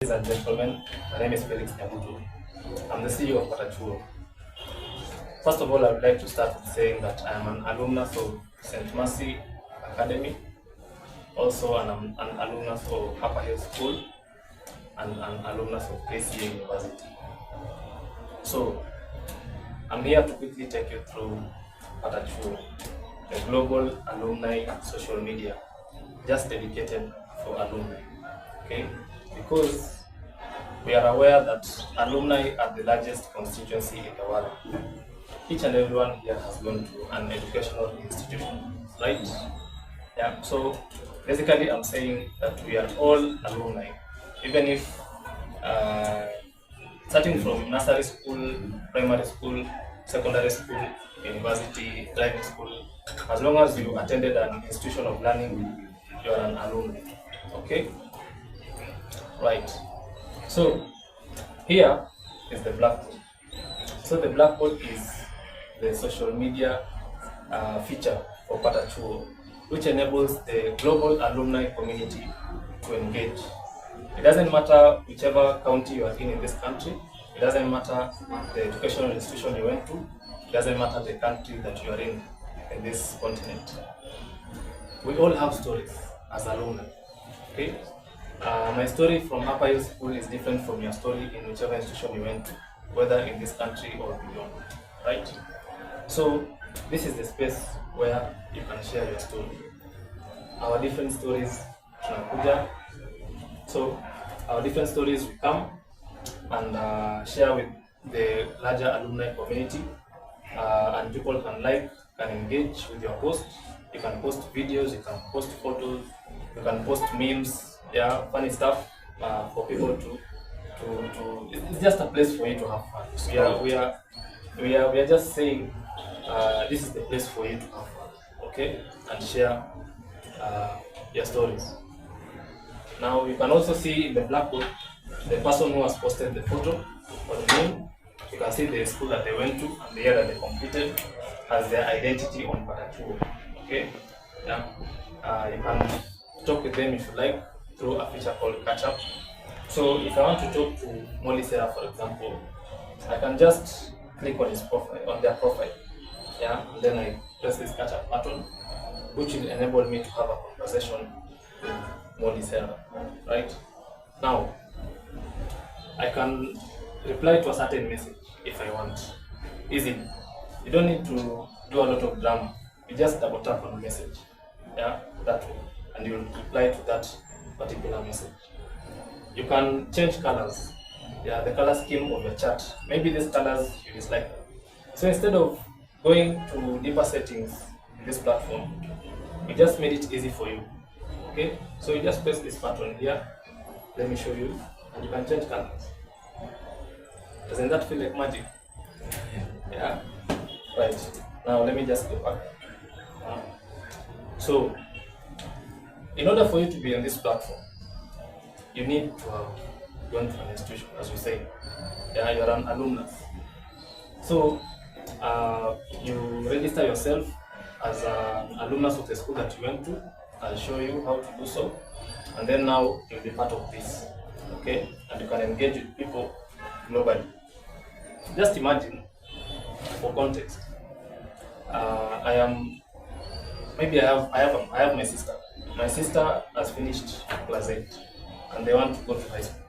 Ladies and gentlemen, my name is Felix Nyabutu. I'm the CEO of RUTO. First of all, I would like to start with saying that I am an alumnus of St. Mercy Academy, also an alumnus of Upper Hill School, and an alumnus of KCA University. So, I'm here to quickly take you through RUTO, the global alumni social media, just dedicated for alumni. Okay? Because we are aware that alumni are the largest constituency in the world. Each and everyone here has gone to an educational institution, right? Yeah, so basically I'm saying that we are all alumni, even if starting from nursery school, primary school, secondary school, university, driving school, as long as you attended an institution of learning, you are an alumni, okay? Right. So here is the blackboard. So the blackboard is the social media feature for RUTO, which enables the global alumni community to engage. It doesn't matter whichever county you are in this country. It doesn't matter the educational institution you went to. It doesn't matter the country that you are in this continent. We all have stories as alumni. Okay. My story from Upper Hill School is different from your story in whichever institution you went to, whether in this country or beyond, right? So this is the space where you can share your story. Our different stories tunakuja. So our different stories we come and share with the larger alumni community, and people can engage with your post. You can post videos, you can post photos, you can post memes. Yeah, funny stuff for people to. It's just a place for you to have fun. So we are just saying this is the place for you to have fun, okay, and share your stories. Now you can also see in the blackboard the person who has posted the photo or the name. You can see the school that they went to and the year that they completed as their identity on RUTO. Okay, yeah, you can talk with them if you like, through a feature called Catch Up. So if I want to talk to Molly Sarah, for example, I can just click on his profile, on their profile, yeah, and then I press this Catch Up button, which will enable me to have a conversation with Molly Sarah, right? Now, I can reply to a certain message if I want. Easy. You don't need to do a lot of drama. You just double tap on the message, yeah, that way, and you'll reply to that particular message. You can change colors, yeah, the color scheme of your chat. Maybe these colors you dislike. So instead of going to deeper settings in this platform, we just made it easy for you. Okay, so you just press this button here. Let me show you, and you can change colors. Doesn't that feel like magic? Yeah. Right. Now let me just go back. So, in order for you to be on this platform, you need to have gone to an institution, as we say. Yeah, you're an alumnus. So, you register yourself as an alumnus of the school that you went to. I'll show you how to do so. And then now you'll be part of this. Okay? And you can engage with people globally. Just imagine, for context, I have my sister. My sister has finished class 8 and they want to go to high school.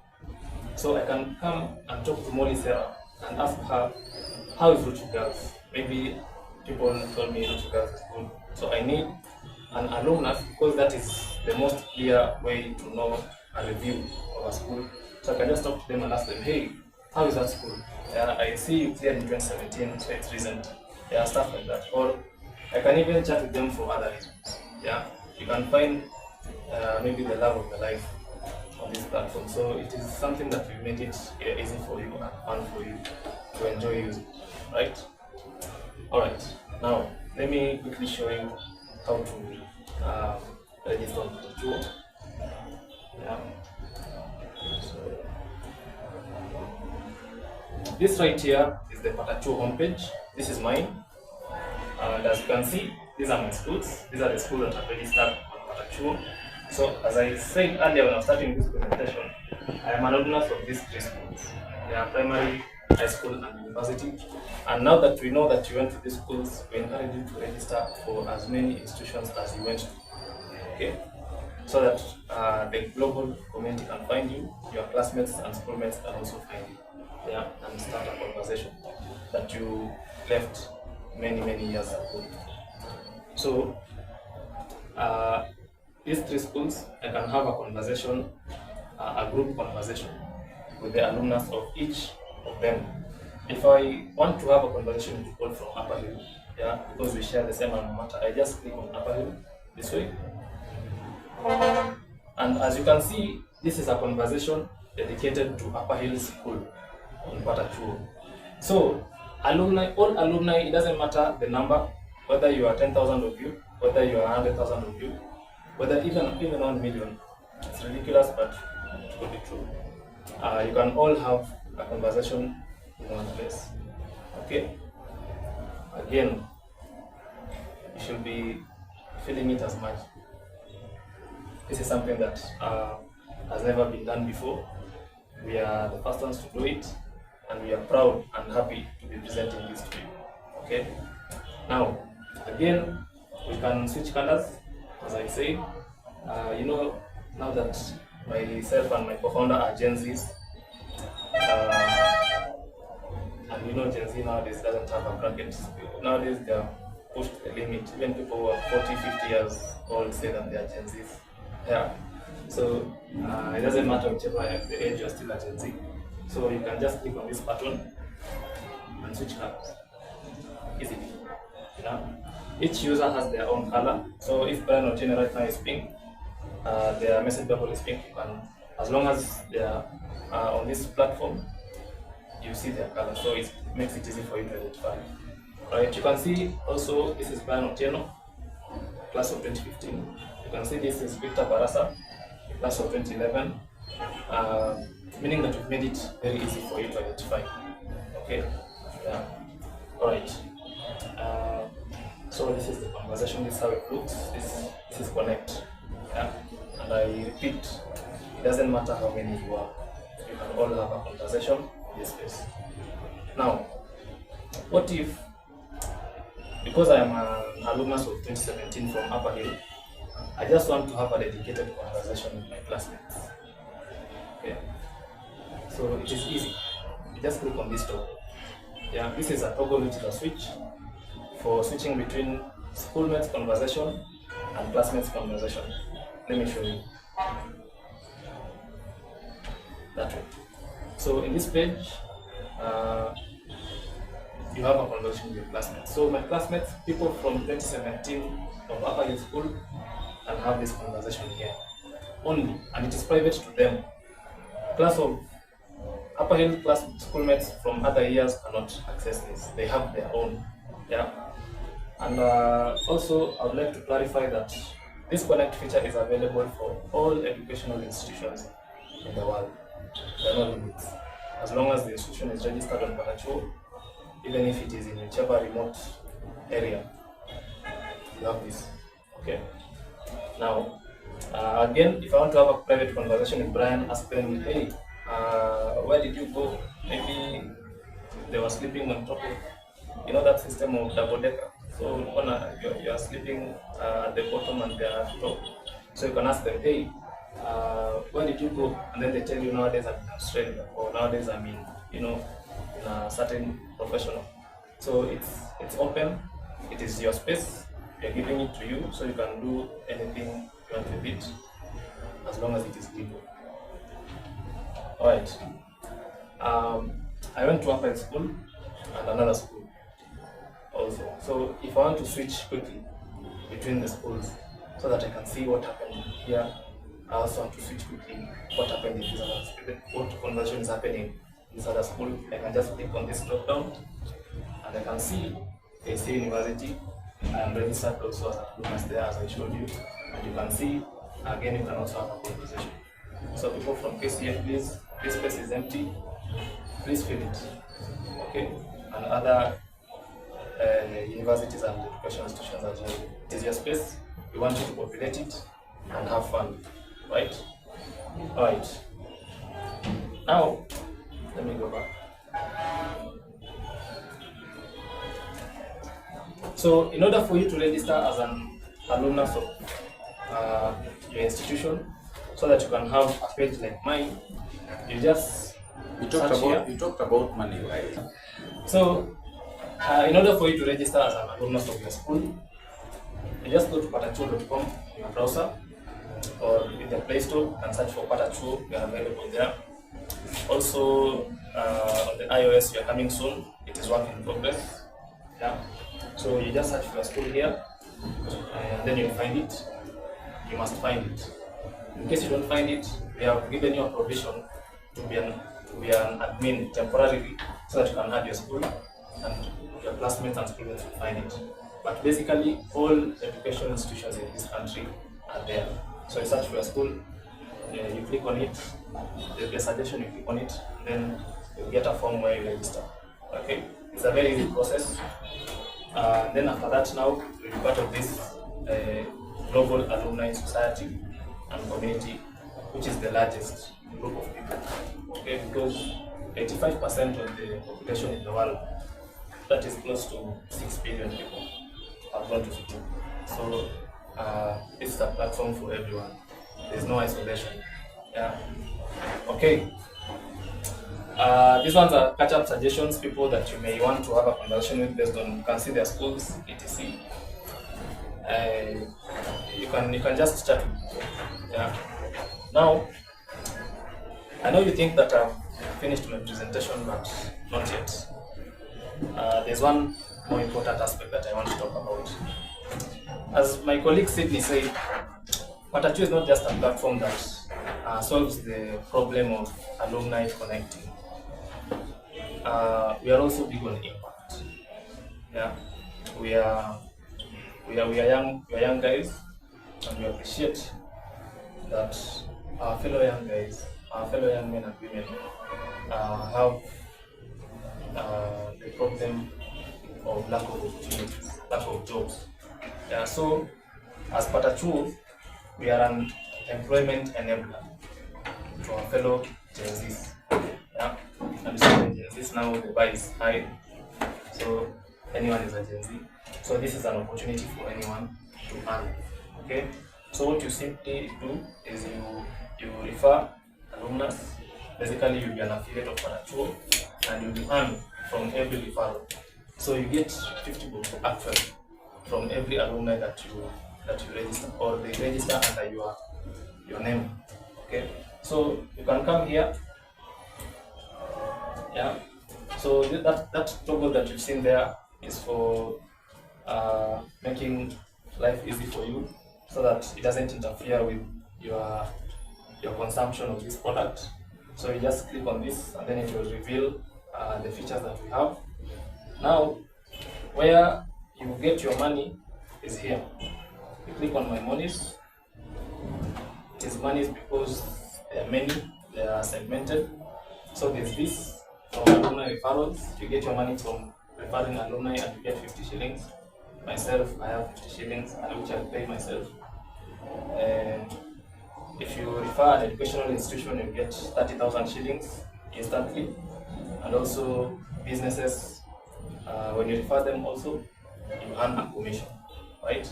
So I can come and talk to Molly Sarah and ask her, how is RUTO Girls? Maybe people told me RUTO Girls is good. So I need an alumnus because that is the most clear way to know a review of a school. So I can just talk to them and ask them, hey, how is that school? Yeah, I see you cleared in 2017, so it's recent. Yeah, stuff like that. Or I can even chat with them for other reasons. Yeah, you can find maybe the love of your life on this platform. So it is something that we made it easy for you and fun for you to enjoy using, right? All right. Now let me quickly show you how to register on RUTO. Yeah. So this right here is the RUTO homepage. This is mine. And as you can see, these are my schools. These are the schools that have registered on RUTO. So as I said earlier when I was starting this presentation, I am an alumnus of these three schools. They are primary, high school, and university. And now that we know that you went to these schools, we encourage you to register for as many institutions as you went to. Okay? So that the global community can find you, your classmates and schoolmates can also find you. Yeah, and start a conversation that you left many years ago. So these three schools, I can have a conversation, a group conversation with the alumnus of each of them. If I want to have a conversation with people from Upper Hill, yeah, because we share the same alma mater, I just click on Upper Hill this way. And as you can see, this is a conversation dedicated to Upper Hill School on Patachuo. So alumni, all alumni, it doesn't matter the number, whether you are 10,000 of you, whether you are 100,000 of you, whether even 1 million. It's ridiculous, but it could be true. You can all have a conversation in one place. Okay? Again, you should be feeling it as much. This is something that has never been done before. We are the first ones to do it, and we are proud and happy to be presenting this to you. Okay? Now, again, we can switch colors, as I say. Now that myself and my co-founder are Genz, and Gen Z nowadays doesn't have a bracket. Nowadays they have pushed the limit. Even people who are 40, 50 years old say that they are Gen Zs. Yeah. So it doesn't matter whichever the age, you're still a Gen Z. So you can just click on this button and switch colors easily. Yeah. Each user has their own color. So if Brian or Jenny right now is pink, their message bubble is pink. You can, as long as they are on this platform, you see their color, so it makes it easy for you to identify. Right, you can see also this is Brian Otieno, class of 2015. You can see this is Victor Barasa, class of 2011, meaning that we've made it very easy for you to identify. Okay, yeah. All right. So this is the conversation. This is how it looks. This is connect. Yeah, and I repeat, it doesn't matter how many you are. You can all have a conversation in this space. Now, what if, because I am an alumnus of 2017 from Upper Hill, I just want to have a dedicated conversation with my classmates. Okay, so it is easy. You just click on this toggle. Yeah, this is a toggle which is a switch for switching between schoolmates conversation and classmates conversation. Let me show you. That way. So in this page, you have a conversation with your classmates. So my classmates, people from 2017 of Upper Hill School, can have this conversation here only, and it is private to them. Class of Upper Hill class schoolmates from other years cannot access this. They have their own. Yeah. And also, I would like to clarify that this connect feature is available for all educational institutions in the world. There are no limits. As long as the institution is registered on Patachuo, even if it is in whichever remote area, you have this. Okay. Now, again, if I want to have a private conversation with Brian, ask them, hey, where did you go? Maybe they were sleeping on top of, that system of double decker. So you are sleeping at the bottom and they are at the top. So you can ask them, hey, where did you go? And then they tell you, nowadays I'm in Australia, or nowadays I'm in a certain professional. So it's open. It is your space. They're giving it to you, so you can do anything you want with it, as long as it is legal. All right. I went to Upper School and another school also. So if I want to switch quickly between the schools so that I can see what happened here, I also want to switch quickly what happened in this other school, what conversion is happening in this other school. I can just click on this drop down and I can see AC University. I am registered also as an alumnus there, as I showed you. And you can see, again, you can also have a conversation. So people from KCF, please, this space is empty. Please fill it. Okay? And other universities and educational institutions as well. It is your space. We want you to populate it and have fun. Right? Alright. Now, let me go back. So, in order for you to register as an alumnus of your institution, so that you can have a page like mine, you just you talked about money, right? So, in order for you to register as an alumnus of your school, you just go to patachuo.com in your browser or in the Play Store and search for Patachuo. We are available there. Also, on the iOS, we are coming soon. It is work in progress. Yeah. So you just search for your school here, and then you'll find it. You must find it. In case you don't find it, we have given you a provision to be an admin temporarily, so that you can add your school and your classmates and students will find it. But basically, all education institutions in this country are there. So you search for your school, you click on it, there'll be a suggestion, you click on it, then you'll get a form where you register. Okay, it's a very easy process. Then after that, now you'll be part of this global alumni society and community, which is the largest group of people. Okay, because 85% of the population in the world, that is close to 6 billion people, have gone to school. So this is a platform for everyone. There's no isolation. Yeah. Okay. These ones are catch-up suggestions, people that you may want to have a conversation with based on, you can see their schools, etc. You can just chat with people. Yeah. Now, I know you think that I've finished my presentation, but not yet. There's one more important aspect that I want to talk about. As my colleague Sydney said, Patachuo is not just a platform that solves the problem of alumni connecting. We are also big on impact. Yeah, we are young guys, and we appreciate that our fellow young guys, our fellow young men and women have the problem of lack of opportunities, lack of jobs. Yeah, so as Patachuo, we are an employment enabler to our fellow Genzs. Yeah, and so Genzs now the bar is high, so anyone is a Gen Z. So this is an opportunity for anyone to earn. Okay, so what you simply do is you refer alumnus. Basically, you'll be an affiliate of Patachuo, and you'll be earned from every referral. So you get 50 books actually from every alumni that you register, or they register under your name. Okay, so you can come here. Yeah, so that toggle that you've seen there is for making life easy for you, so that it doesn't interfere with your consumption of this product. So you just click on this, and then it will reveal the features that we have. Now, where you get your money is here. You click on my monies. It is monies because there are many, they are segmented. So there's this from alumni referrals. You get your money from referring alumni, and you get 50 shillings. Myself, I have 50 shillings, which I pay myself. If you refer an educational institution, you get 30,000 shillings instantly. And also businesses, when you refer them also, you earn a commission, right?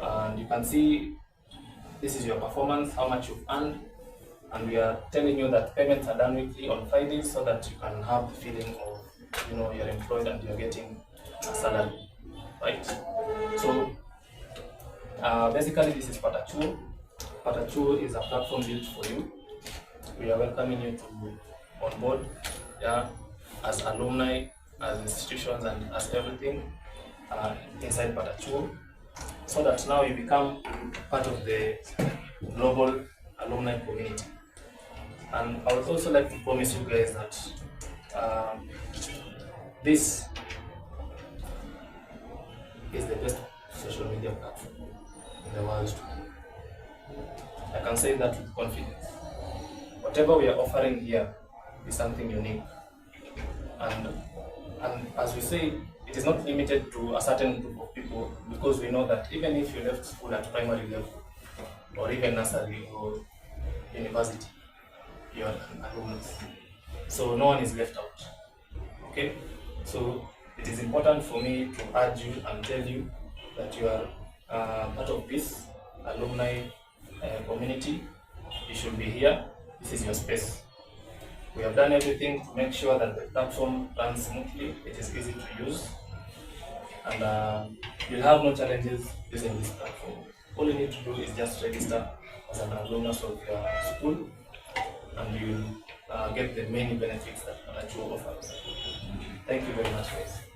And you can see this is your performance, how much you've earned. And we are telling you that payments are done weekly on Fridays, so that you can have the feeling of, you're employed and you're getting a salary, right? So basically this is Patachuo. Patachuo is a platform built for you. We are welcoming you to on board, yeah, as alumni, as institutions, and as everything inside Patachuo, so that now you become part of the global alumni community. And I would also like to promise you guys that this is the best social media platform in the world. I can say that with confidence. Whatever we are offering here is something unique. And as we say, it is not limited to a certain group of people, because we know that even if you left school at primary level, or even nursery or university, you are an alumnus. So no one is left out. Okay? So it is important for me to urge you and tell you that you are part of this alumni community. You should be here. This is your space. We have done everything to make sure that the platform runs smoothly, it is easy to use, and you'll have no challenges using this platform. All you need to do is just register as an alumnus of your school, and you'll get the many benefits that RUTO offers. Thank you very much, guys.